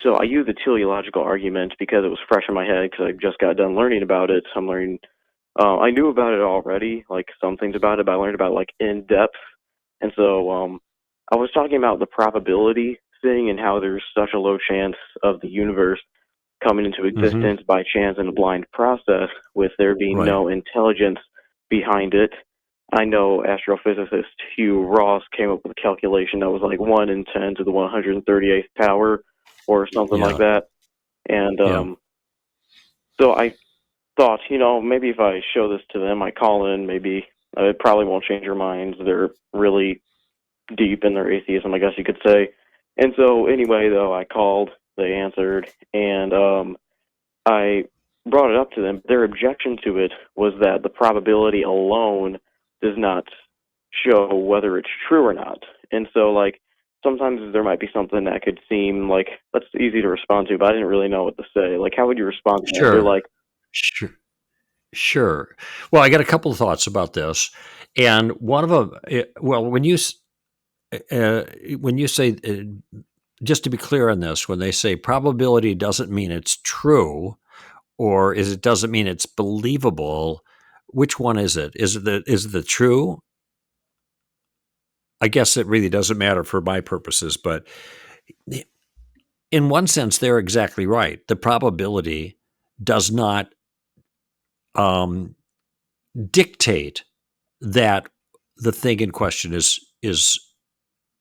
So I use the teleological argument because it was fresh in my head because I just got done learning about it. I'm learning. I knew about it already, like some things about it, but I learned about it, like in depth. And so I was talking about the probability thing and how there's such a low chance of the universe coming into Hmm. existence by chance in a blind process with there being Right. no intelligence behind it. I know astrophysicist Hugh Ross came up with a calculation that was like 1 in 10 to the 138th power or something like Yeah. that. And Yeah. so I thought, maybe if I show this to them, I call in, maybe it probably won't change their minds. They're really deep in their atheism, I guess you could say. And so anyway, though, I called, they answered, and I brought it up to them. Their objection to it was that the probability alone does not show whether it's true or not. And so, like, sometimes there might be something that could seem like that's easy to respond to, but I didn't really know what to say. Like, how would you respond to that? They're Sure. like, Sure. Sure. Well, I got a couple of thoughts about this, and one of them, well, uh, when you say, just to be clear on this, when they say probability doesn't mean it's true, or is it doesn't mean it's believable, which one is it? Is it the true? I guess it really doesn't matter for my purposes, but in one sense, they're exactly right. The probability does not um, dictate that the thing in question is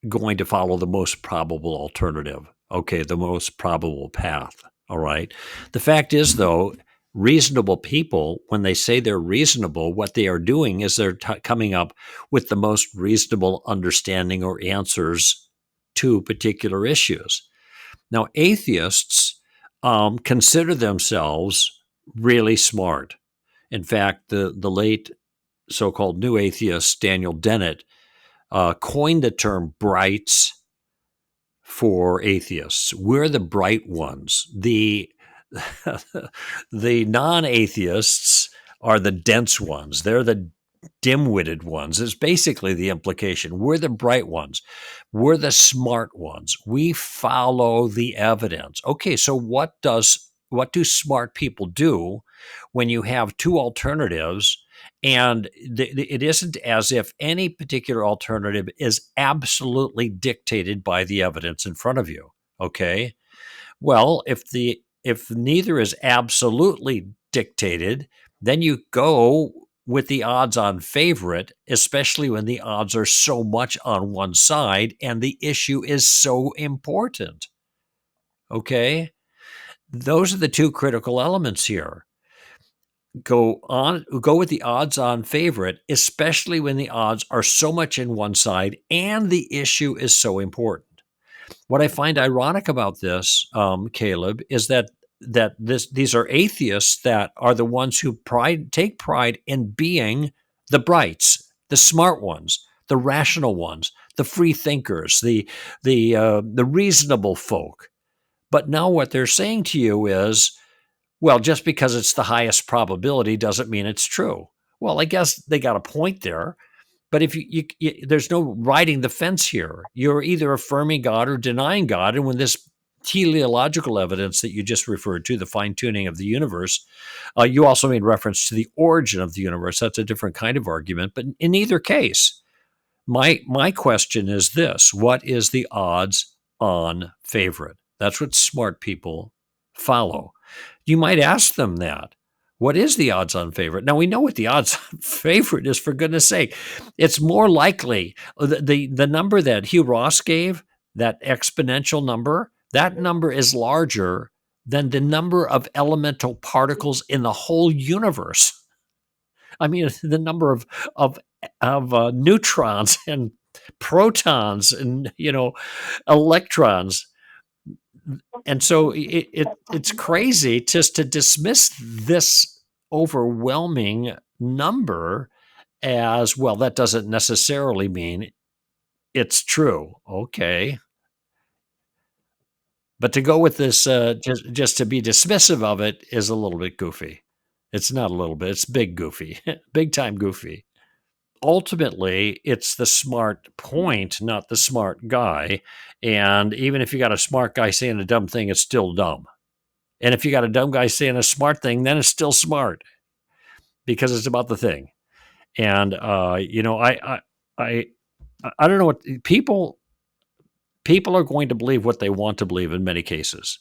going to follow the most probable alternative. Okay, the most probable path. All right. The fact is, though, reasonable people, when they say they're reasonable, what they are doing is they're coming up with the most reasonable understanding or answers to particular issues. Now, atheists consider themselves really smart. In fact, the late so-called new atheist Daniel Dennett coined the term brights for atheists. We're the bright ones. The non-atheists are the dense ones. They're the dim-witted ones. Is basically the implication. We're the bright ones. We're the smart ones. We follow the evidence. Okay, so what do smart people do when you have two alternatives, and it isn't as if any particular alternative is absolutely dictated by the evidence in front of you? Okay, well, if neither is absolutely dictated, then you go with the odds-on favorite, especially when the odds are so much on one side and the issue is so important. Okay? Those are the two critical elements here. Go with the odds-on favorite, especially when the odds are so much in one side and the issue is so important. What I find ironic about this, Caleb, is that these are atheists that are the ones who take pride in being the brights, the smart ones, the rational ones, the free thinkers, the reasonable folk. But now what they're saying to you is, well, just because it's the highest probability doesn't mean it's true. Well, I guess they got a point there. But if there's no riding the fence here. You're either affirming God or denying God. And when this teleological evidence that you just referred to, the fine tuning of the universe, you also made reference to the origin of the universe. That's a different kind of argument. But in either case, my question is this: what is the odds on favorite? That's what smart people follow. You might ask them that. What is the odds on favorite? Now we know what the odds on favorite is, for goodness sake. It's more likely the number that Hugh Ross gave, that exponential number, that number is larger than the number of elemental particles in the whole universe. I mean, the number of neutrons and protons and electrons. And so it's crazy just to dismiss this overwhelming number as, well, that doesn't necessarily mean it's true. Okay. But to go with this, just to be dismissive of it, is a little bit goofy. It's not a little bit, it's big goofy, big time goofy. ultimately, it's the smart point, not the smart guy. And even if you got a smart guy saying a dumb thing, it's still dumb. And if you got a dumb guy saying a smart thing, then it's still smart because it's about the thing. And I I don't know what people are going to believe what they want to believe in many cases.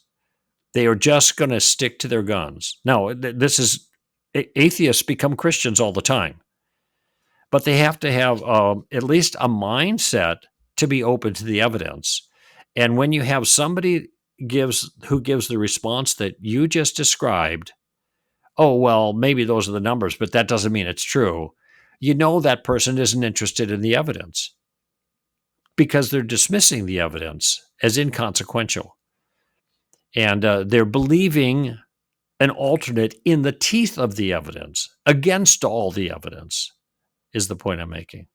They are just going to stick to their guns. Now, this is atheists become Christians all the time, but they have to have at least a mindset to be open to the evidence. And when you have somebody who gives the response that you just described, oh well, maybe those are the numbers, but that doesn't mean it's true. You know that person isn't interested in the evidence because they're dismissing the evidence as inconsequential, and they're believing an alternate in the teeth of the evidence against all the evidence. Is the point I'm making?